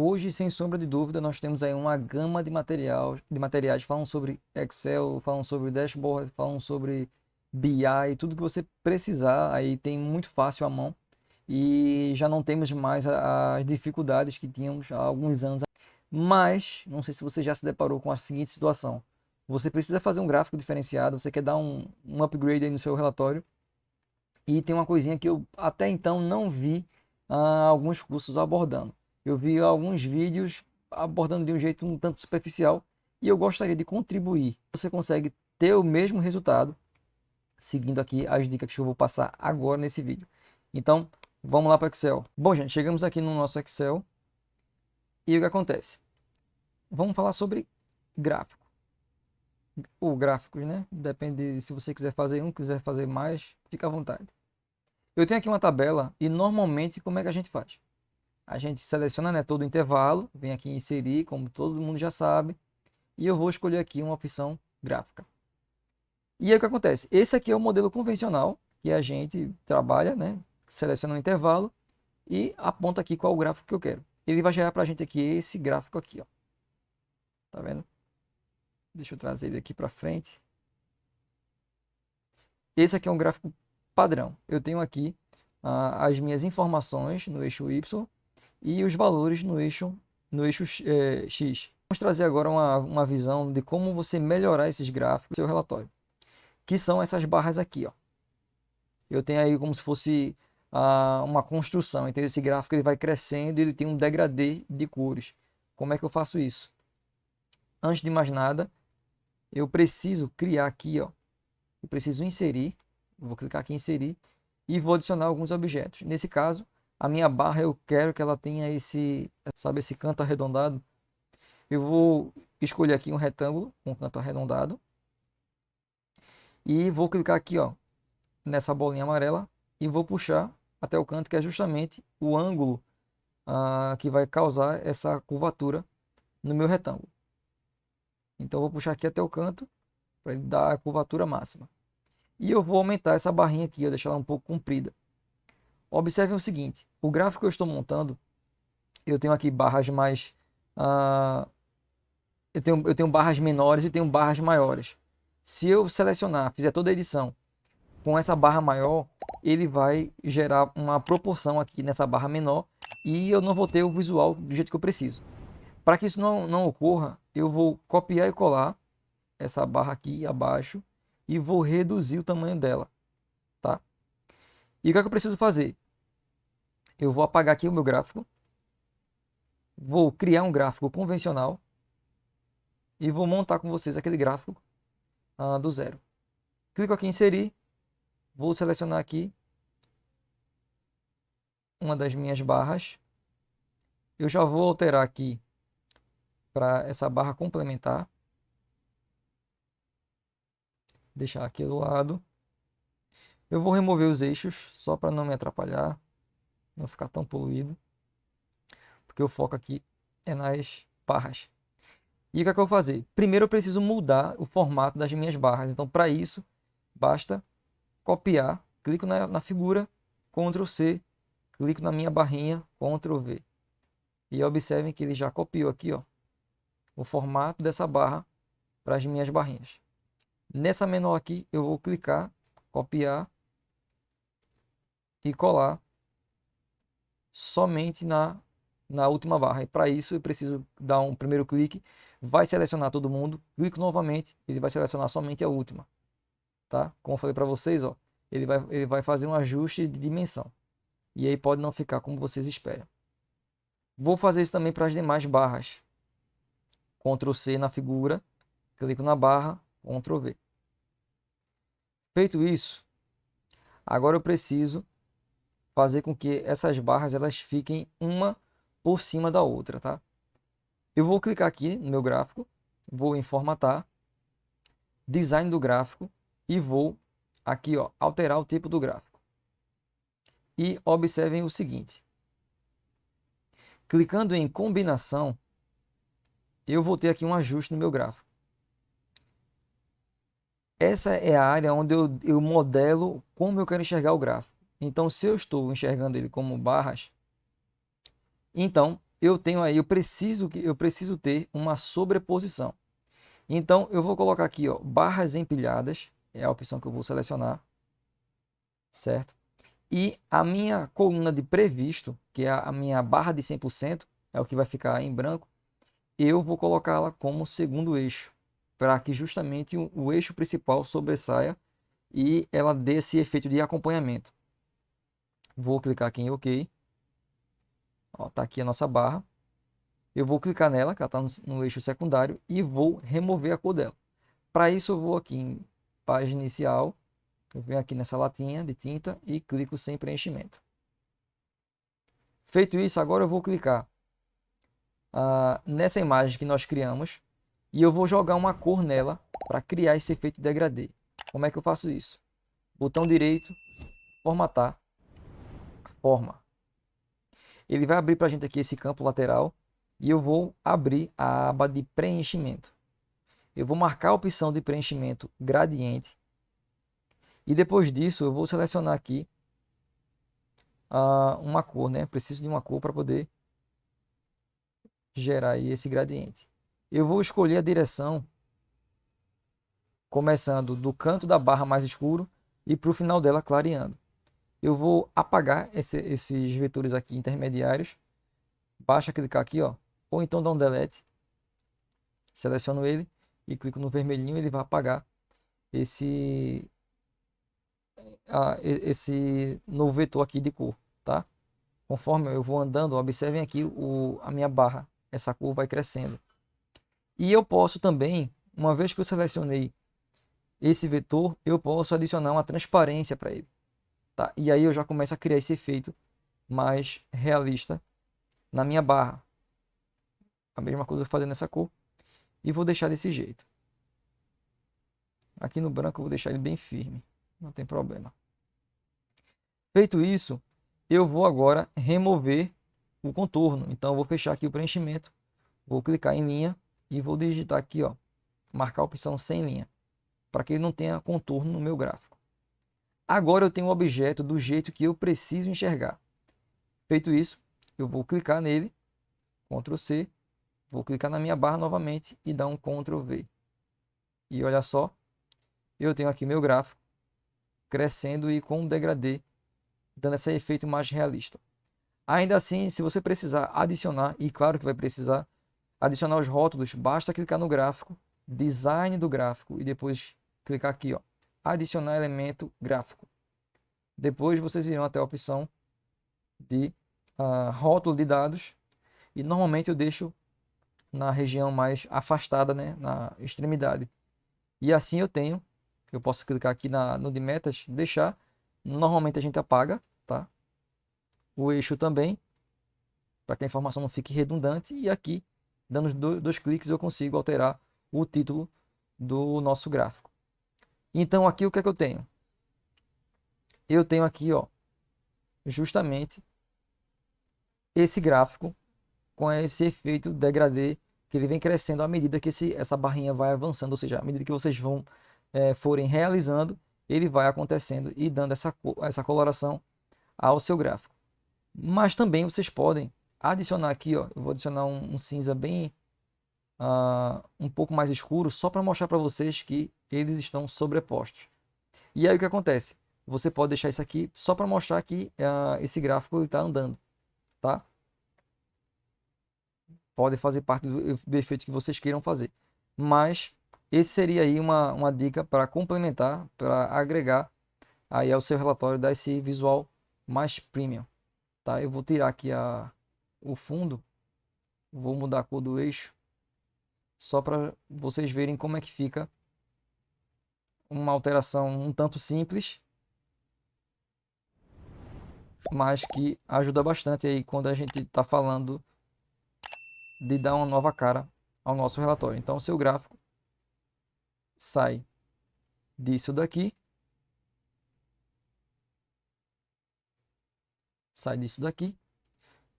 Hoje, sem sombra de dúvida, nós temos aí uma gama de materiais falando sobre Excel, falando sobre dashboard, falando sobre BI, tudo que você precisar, aí tem muito fácil à mão e já não temos mais as dificuldades que tínhamos há alguns anos. Mas, não sei se você já se deparou com a seguinte situação. Você precisa fazer um gráfico diferenciado, você quer dar um upgrade aí no seu relatório e tem uma coisinha que eu até então não vi alguns cursos abordando. Eu vi alguns vídeos abordando de um jeito um tanto superficial e eu gostaria de contribuir. Você consegue ter o mesmo resultado seguindo aqui as dicas que eu vou passar agora nesse vídeo. Então, vamos lá para o Excel. Bom, gente, chegamos aqui no nosso Excel e o que acontece? Vamos falar sobre gráfico. Ou gráficos, né? Depende se você quiser fazer um, quiser fazer mais, fica à vontade. Eu tenho aqui uma tabela e normalmente como é que a gente faz? A gente seleciona, né, todo o intervalo, vem aqui em inserir, como todo mundo já sabe, e eu vou escolher aqui uma opção gráfica. E aí o que acontece? Esse aqui é o modelo convencional que a gente trabalha, né? Seleciona um intervalo e aponta aqui qual o gráfico que eu quero. Ele vai gerar para a gente aqui esse gráfico aqui, ó. Tá vendo? Deixa eu trazer ele aqui para frente. Esse aqui é um gráfico padrão. Eu tenho aqui as minhas informações no eixo Y e os valores no eixo X. Vamos trazer agora uma visão de como você melhorar esses gráficos no seu relatório, que são essas barras aqui, ó. Eu tenho aí como se fosse uma construção, então esse gráfico ele vai crescendo e ele tem um degradê de cores. Como é que eu faço isso? Antes de mais nada, eu preciso criar aqui, ó, eu preciso inserir, vou clicar aqui em inserir e vou adicionar alguns objetos. Nesse caso, a minha barra eu quero que ela tenha esse, sabe, esse canto arredondado. Eu vou escolher aqui um retângulo com um canto arredondado e vou clicar aqui, ó, nessa bolinha amarela e vou puxar até o canto que é justamente o ângulo que vai causar essa curvatura no meu retângulo. Então eu vou puxar aqui até o canto para ele dar a curvatura máxima. E eu vou aumentar essa barrinha aqui, eu deixar ela um pouco comprida. Observem o seguinte, o gráfico que eu estou montando, eu tenho aqui barras mais... eu tenho barras menores e tenho barras maiores. Se eu selecionar, fizer toda a edição com essa barra maior, ele vai gerar uma proporção aqui nessa barra menor e eu não vou ter o visual do jeito que eu preciso. Para que isso não ocorra, eu vou copiar e colar essa barra aqui abaixo e vou reduzir o tamanho dela, tá? E o que é que eu preciso fazer? Eu vou apagar aqui o meu gráfico, vou criar um gráfico convencional e vou montar com vocês aquele gráfico do zero. Clico aqui em inserir, vou selecionar aqui uma das minhas barras. Eu já vou alterar aqui para essa barra complementar. Deixar aqui do lado. Eu vou remover os eixos só para não me atrapalhar, não ficar tão poluído, porque o foco aqui é nas barras. E o que é que eu vou fazer? Primeiro eu preciso mudar o formato das minhas barras. Então, para isso, basta copiar, clico na figura, Ctrl C, clico na minha barrinha, Ctrl V. E observem que ele já copiou aqui, ó, o formato dessa barra para as minhas barrinhas. Nessa menor aqui, eu vou clicar, copiar e colar somente na última barra. E para isso eu preciso dar um primeiro clique, vai selecionar todo mundo, clico novamente, ele vai selecionar somente a última, tá? Como eu falei para vocês, ó, ele vai fazer um ajuste de dimensão. E aí pode não ficar como vocês esperam. Vou fazer isso também para as demais barras. Ctrl C na figura, clico na barra, Ctrl V. Feito isso, agora eu preciso fazer com que essas barras elas fiquem uma por cima da outra, tá? Eu vou clicar aqui no meu gráfico, vou em formatar, design do gráfico e vou aqui, ó, alterar o tipo do gráfico. E observem o seguinte, clicando em combinação, eu vou ter aqui um ajuste no meu gráfico. Essa é a área onde eu modelo como eu quero enxergar o gráfico. Então, se eu estou enxergando ele como barras, então eu preciso ter uma sobreposição. Então eu vou colocar aqui, ó, barras empilhadas, é a opção que eu vou selecionar, certo? E a minha coluna de previsto, que é a minha barra de 100%, é o que vai ficar em branco, eu vou colocá-la como segundo eixo, para que justamente o eixo principal sobressaia e ela dê esse efeito de acompanhamento. Vou clicar aqui em OK. Ó, tá aqui a nossa barra. Eu vou clicar nela, que ela está no eixo secundário, e vou remover a cor dela. Para isso, eu vou aqui em página inicial, eu venho aqui nessa latinha de tinta e clico sem preenchimento. Feito isso, agora eu vou clicar nessa imagem que nós criamos e eu vou jogar uma cor nela para criar esse efeito de degradê. Como é que eu faço isso? Botão direito, formatar, forma. Ele vai abrir para a gente aqui esse campo lateral e eu vou abrir a aba de preenchimento. Eu vou marcar a opção de preenchimento gradiente e depois disso eu vou selecionar aqui uma cor, né? Preciso de uma cor para poder gerar aí esse gradiente. Eu vou escolher a direção começando do canto da barra mais escuro e para o final dela clareando. Eu vou apagar esses vetores aqui intermediários. Basta clicar aqui, ó, ou então dar um delete. Seleciono ele e clico no vermelhinho, ele vai apagar esse novo vetor aqui de cor, tá? Conforme eu vou andando, observem aqui a minha barra, essa cor vai crescendo. E eu posso também, uma vez que eu selecionei esse vetor, eu posso adicionar uma transparência para ele, tá? E aí eu já começo a criar esse efeito mais realista na minha barra. A mesma coisa eu vou fazer nessa cor e vou deixar desse jeito. Aqui no branco eu vou deixar ele bem firme, não tem problema. Feito isso, eu vou agora remover o contorno. Então eu vou fechar aqui o preenchimento, vou clicar em linha e vou digitar aqui, ó, marcar a opção sem linha, para que ele não tenha contorno no meu gráfico. Agora eu tenho o objeto do jeito que eu preciso enxergar. Feito isso, eu vou clicar nele, Ctrl C, vou clicar na minha barra novamente e dar um Ctrl V. E olha só, eu tenho aqui meu gráfico crescendo e com um degradê, dando esse efeito mais realista. Ainda assim, se você precisar adicionar, e claro que vai precisar, adicionar os rótulos, basta clicar no gráfico, design do gráfico, e depois clicar aqui, ó, adicionar elemento gráfico. Depois vocês irão até a opção de rótulo de dados, e normalmente eu deixo na região mais afastada, né, na extremidade. E assim eu posso clicar aqui no de metas, deixar, normalmente a gente apaga, tá? O eixo também, para que a informação não fique redundante, e aqui, dando dois cliques, eu consigo alterar o título do nosso gráfico. Então aqui o que é que eu tenho? Eu tenho aqui, ó, justamente esse gráfico com esse efeito degradê, que ele vem crescendo à medida que essa barrinha vai avançando, ou seja, à medida que vocês forem realizando, ele vai acontecendo e dando essa coloração ao seu gráfico. Mas também vocês podem adicionar aqui, ó, eu vou adicionar um cinza bem um pouco mais escuro, só para mostrar para vocês que eles estão sobrepostos. E aí o que acontece? Você pode deixar isso aqui só para mostrar que esse gráfico está andando, tá? Pode fazer parte do efeito que vocês queiram fazer. Mas esse seria aí uma dica para complementar, para agregar aí ao seu relatório, dar esse visual mais premium, tá? Eu vou tirar aqui o fundo, vou mudar a cor do eixo, só para vocês verem como é que fica uma alteração um tanto simples, mas que ajuda bastante aí quando a gente está falando de dar uma nova cara ao nosso relatório. Então o seu gráfico sai disso daqui,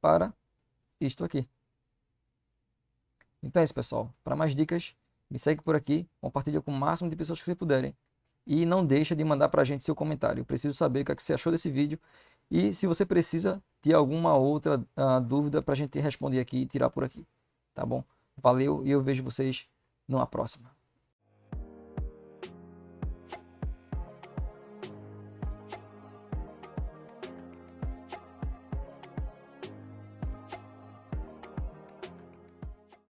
para isto aqui. Então é isso, pessoal. Para mais dicas, me segue por aqui, compartilha com o máximo de pessoas que você puderem e não deixa de mandar para a gente seu comentário. Eu preciso saber o que você achou desse vídeo E se você precisa de alguma outra dúvida para a gente responder aqui e tirar por aqui, tá bom? Valeu e eu vejo vocês numa próxima.